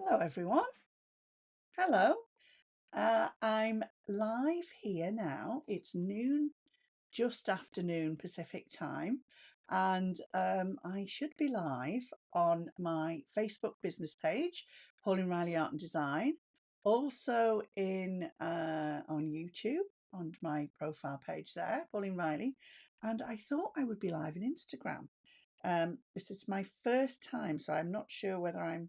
Hello, everyone. Hello. I'm live here now. It's noon, just afternoon Pacific time, and I should be live on my Facebook business page, Pauline Riley Art and Design, also in on YouTube on my profile page there, Pauline Riley, and I thought I would be live on Instagram. This is my first time, so I'm not sure whether I've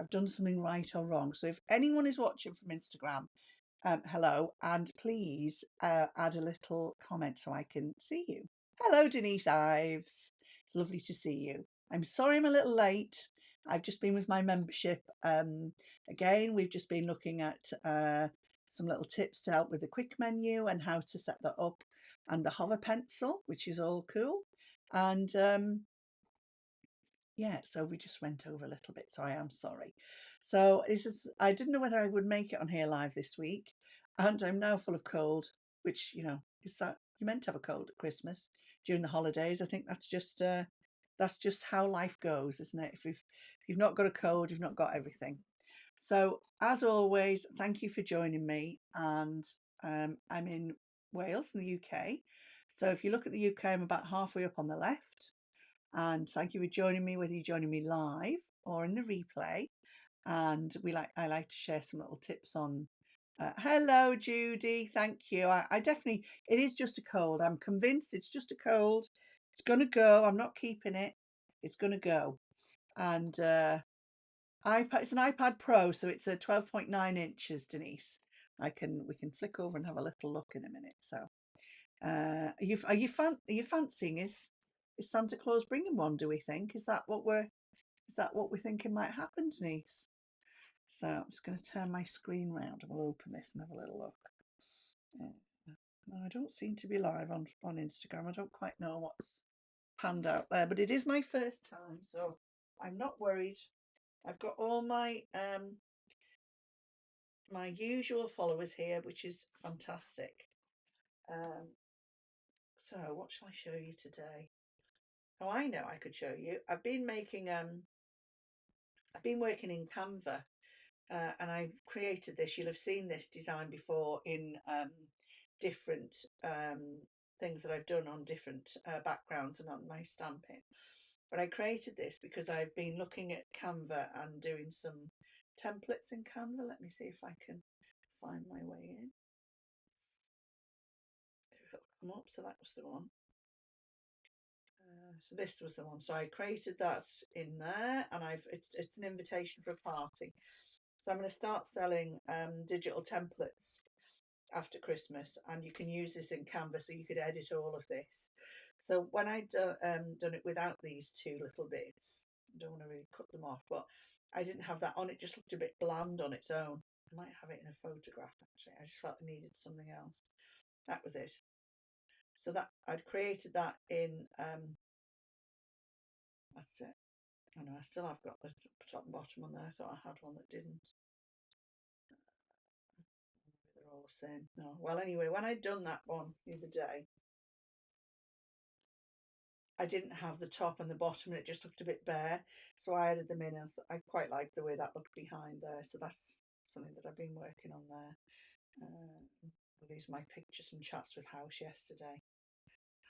done something right or wrong. So if anyone is watching from Instagram, hello, and please add a little comment so I can see you. Hello, Denise Ives. It's lovely to see you. I'm sorry I'm a little late. I've just been with my membership. Again, we've just been looking at some little tips to help with the quick menu and how to set that up, and the hover pencil, which is all cool. And yeah, so we just went over a little bit, so I am sorry. So I didn't know whether I would make it on here live this week, and I'm now full of cold, which, is that you meant to have a cold at Christmas during the holidays. I think that's just how life goes, isn't it? If you've not got a cold, you've not got everything. So as always, thank you for joining me, and I'm in Wales in the UK. So if you look at the UK, I'm about halfway up on the left. And thank you for joining me, whether you're joining me live or in the replay. And I like to share some little tips on. Hello, Judy. Thank you. I definitely, it is just a cold. I'm convinced it's just a cold. It's gonna go. I'm not keeping it. It's gonna go. And iPad. It's an iPad Pro, so it's a 12.9 inches, Denise. We can flick over and have a little look in a minute. So are you fancying is Santa Claus bringing one? Do we think is that what we're thinking might happen, Denise? So I'm just going to turn my screen round and we'll open this and have a little look. No, I don't seem to be live on Instagram. I don't quite know what's panned out there, but it is my first time, so I'm not worried. I've got all my usual followers here, which is fantastic. Um, so what shall I show you today? Oh, I know I could show you. I've been working in Canva, and I've created this. You'll have seen this design before in different things that I've done on different backgrounds and on my stamping. But I created this because I've been looking at Canva and doing some templates in Canva. Let me see if I can find my way in. It'll come up. So that was the one. So this was the one. So I created that in there, and it's an invitation for a party. So I'm going to start selling digital templates after Christmas, and you can use this in Canva, so you could edit all of this. So when I'd done it without these two little bits, I don't want to really cut them off, but I didn't have that on. It just looked a bit bland on its own. I might have it in a photograph actually. I just felt I needed something else. That was it. So that I'd created that in that's it. I know I still have got the top and bottom on there. I thought I had one that didn't. They're all the same. No. Well, anyway, when I'd done that one the other day, I didn't have the top and the bottom, and it just looked a bit bare. So I added them in, and I quite like the way that looked behind there. So that's something that I've been working on there. These are my pictures and chats with House yesterday.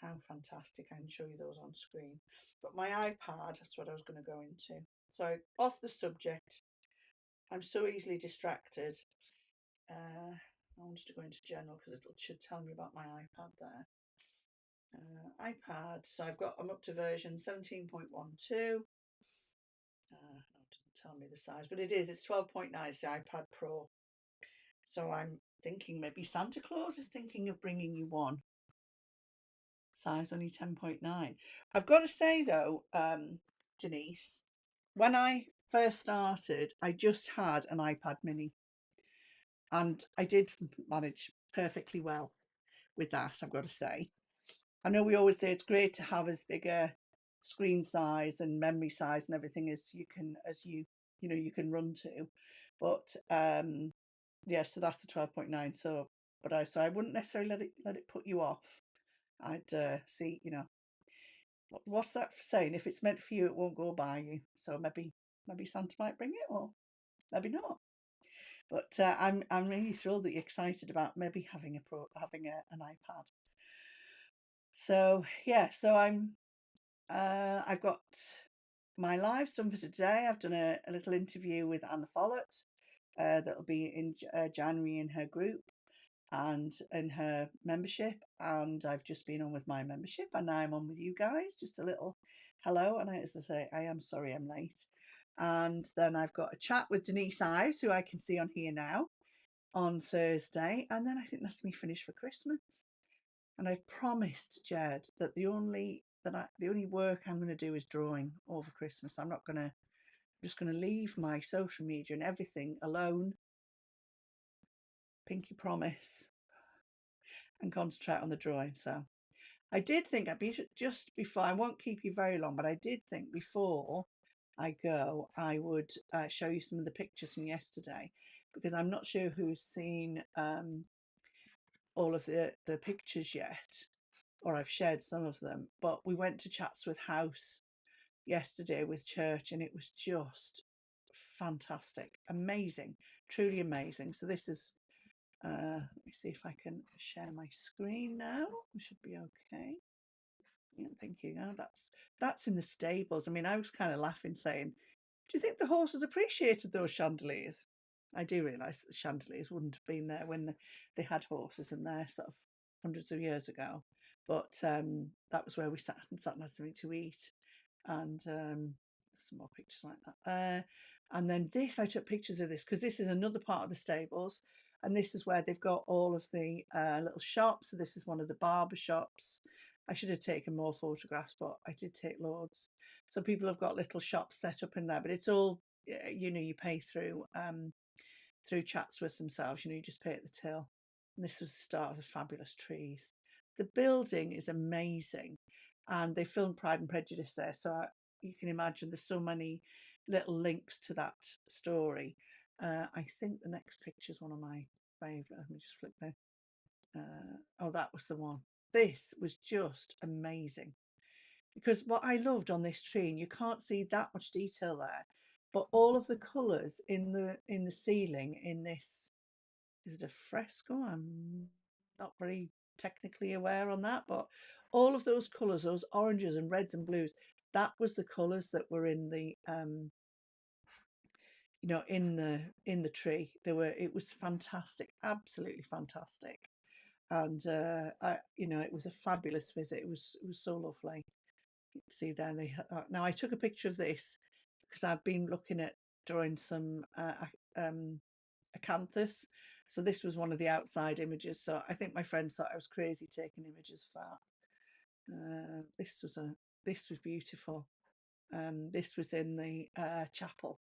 How fantastic! I can show you those on screen. But my iPad, that's what I was going to go into. So off the subject, I'm so easily distracted. I wanted to go into general because it should tell me about my iPad there. iPad, so I'm up to version 17.12. It doesn't tell me the size, but it's 12.9. It's the iPad Pro. So I'm thinking maybe Santa Claus is thinking of bringing you one. Size only 10.9. I've got to say though, Denise, when I first started, I just had an iPad mini, and I did manage perfectly well with that, I've got to say. I know we always say it's great to have as big a screen size and memory size and everything as you can run to, but yeah, so that's the 12.9. So I wouldn't necessarily let it put you off. I'd see, what's that for saying? If it's meant for you, it won't go by you. So maybe Santa might bring it, or maybe not. But I'm really thrilled that you're excited about maybe having an iPad. So yeah, so I've got my lives done for today. I've done a little interview with Anna Follett. That'll be in January in her group and in her membership. And I've just been on with my membership, and now I'm on with you guys. Just a little hello. And as I say, I am sorry I'm late. And then I've got a chat with Denise Ives, who I can see on here now, on Thursday. And then I think that's me finished for Christmas. And I've promised Jed that the only work I'm going to do is drawing over Christmas. I'm just going to leave my social media and everything alone. Pinky promise. And concentrate on the drawing. So I did think just before, I won't keep you very long, but I did think before I go, I would show you some of the pictures from yesterday, because I'm not sure who's seen all of the pictures yet, or I've shared some of them. But we went to Chatsworth House yesterday with church, and it was just fantastic, amazing, truly amazing. So this is let me see if I can share my screen now. We should be okay. Yeah, thinking, oh, that's in the stables. I mean, I was kind of laughing, saying, "Do you think the horses appreciated those chandeliers?" I do realise that the chandeliers wouldn't have been there when they had horses in there, sort of hundreds of years ago. But that was where we sat and had something to eat, and some more pictures like that. And then I took pictures of this because this is another part of the stables, and this is where they've got all of the little shops. So this is one of the barber shops. I should have taken more photographs, but I did take loads. So people have got little shops set up in there, but it's all, you pay through Chatsworth themselves. You just pay at the till. And this was the start of the fabulous trees. The building is amazing, and they filmed Pride and Prejudice there, so you can imagine there's so many little links to that story. I think the next picture is one of my favourite. Let me just flip there. Oh, that was the one. This was just amazing, because what I loved on this tree, and you can't see that much detail there, but all of the colours in the ceiling in this, is it a fresco? I'm not very technically aware on that, but all of those colours, those oranges and reds and blues, that was the colours that were in the in the tree. It was fantastic, absolutely fantastic. And it was a fabulous visit. It was so lovely. You can see there now I took a picture of this because I've been looking at drawing some acanthus. So this was one of the outside images. So I think my friend thought I was crazy taking images of that. This was beautiful. This was in the chapel,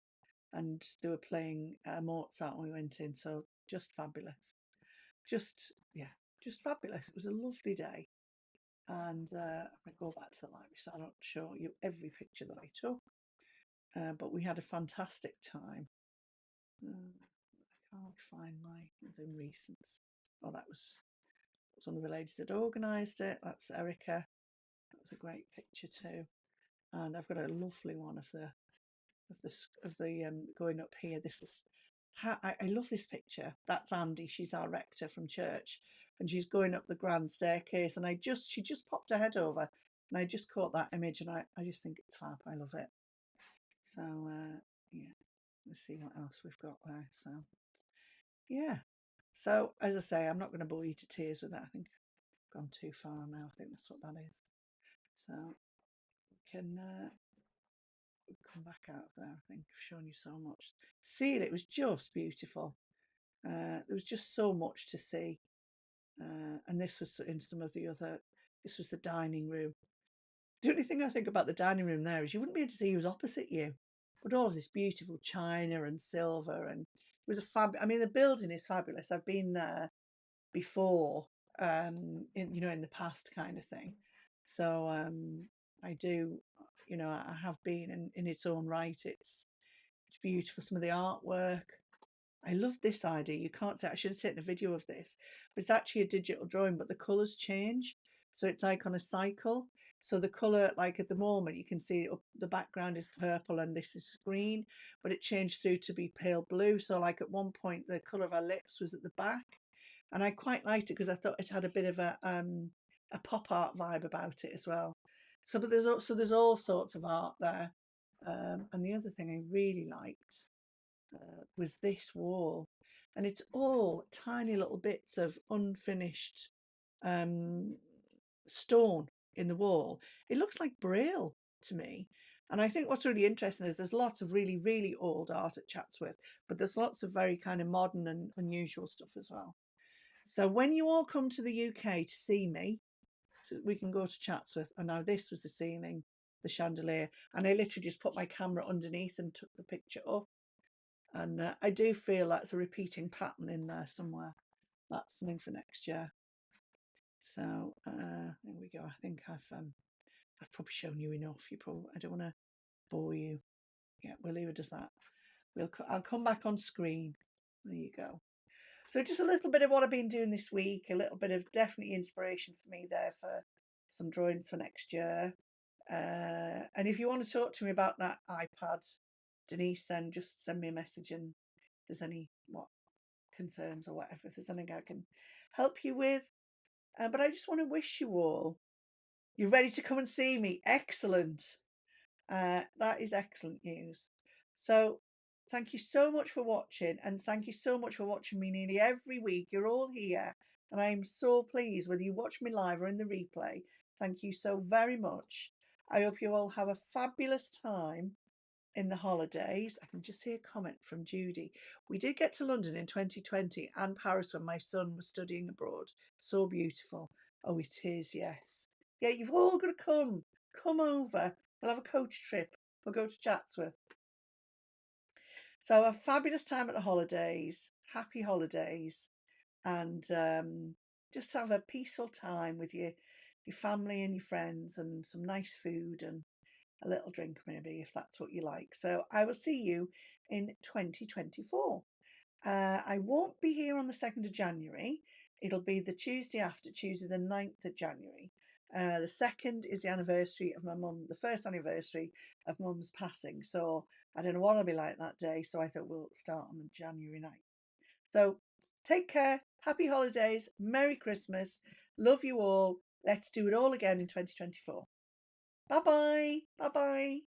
and they were playing Mozart when we went in. So just fabulous. Just fabulous. It was a lovely day. And I go back to the library, so I don't show you every picture that I took. But we had a fantastic time. I can't find in recents. Oh, that was one of the ladies that organised it. That's Erica. That was a great picture too. And I've got a lovely one of the going up here. This is I love this picture. That's Andy. She's our rector from church, and she's going up the grand staircase. And she just popped her head over, and I just caught that image, and I just think it's fab. I love it. So yeah, let's see what else we've got there. So yeah. So as I say, I'm not going to bore you to tears with that. I think I've gone too far now. I think that's what that is. So we can come back out of there. I think I've shown you so much. See, it was just beautiful. There was just so much to see. And this was in some of the other. This was the dining room. The only thing I think about the dining room there is you wouldn't be able to see who's opposite you. But all of this beautiful china and silver, and it was I mean, the building is fabulous. I've been there before, in the past, kind of thing. So I do, I have been in its own right. It's beautiful. Some of the artwork. I love this idea. You can't see. I should have taken a video of this, but it's actually a digital drawing, but the colours change. So it's like on a cycle. So the colour, like at the moment, you can see the background is purple and this is green, but it changed through to be pale blue. So like at one point, the colour of our lips was at the back, and I quite liked it because I thought it had a bit of a pop art vibe about it as well. So, but there's all sorts of art there. And the other thing I really liked was this wall, and it's all tiny little bits of unfinished um, stone in the wall. It looks like Braille to me. And I think what's really interesting is there's lots of really, really old art at Chatsworth, but there's lots of very kind of modern and unusual stuff as well. So when you all come to the UK to see me, so we can go to Chatsworth. And now this was the ceiling, the chandelier, and I literally just put my camera underneath and took the picture up. And I do feel that's a repeating pattern in there somewhere. That's something for next year. So there we go. I think I've probably shown you enough. I don't want to bore you. Yeah, we'll leave it as that. I'll come back on screen. There you go. So just a little bit of what I've been doing this week, a little bit of definitely inspiration for me there for some drawings for next year. And if you want to talk to me about that iPad, Denise, then just send me a message, and if there's any concerns or whatever, if there's anything I can help you with. But I just want to wish you all, you're ready to come and see me. Excellent. That is excellent news. So thank you so much for watching, and thank you so much for watching me nearly every week. You're all here, and I am so pleased whether you watch me live or in the replay. Thank you so very much. I hope you all have a fabulous time in the holidays. I can just see a comment from Judy. We did get to London in 2020 and Paris when my son was studying abroad. So beautiful. Oh, it is, yes. Yeah, you've all got to come. Come over. We'll have a coach trip. We'll go to Chatsworth. So a fabulous time at the holidays. Happy holidays. And just have a peaceful time with your family and your friends, and some nice food and a little drink maybe, if that's what you like. So I will see you in 2024. I won't be here on the 2nd of January. It'll be the Tuesday after, Tuesday the 9th of January. The 2nd is the anniversary of my mum, the first anniversary of mum's passing. So I don't know what I'll be like that day. So I thought we'll start on the January 9th. So take care. Happy holidays. Merry Christmas. Love you all. Let's do it all again in 2024. Bye bye. Bye bye.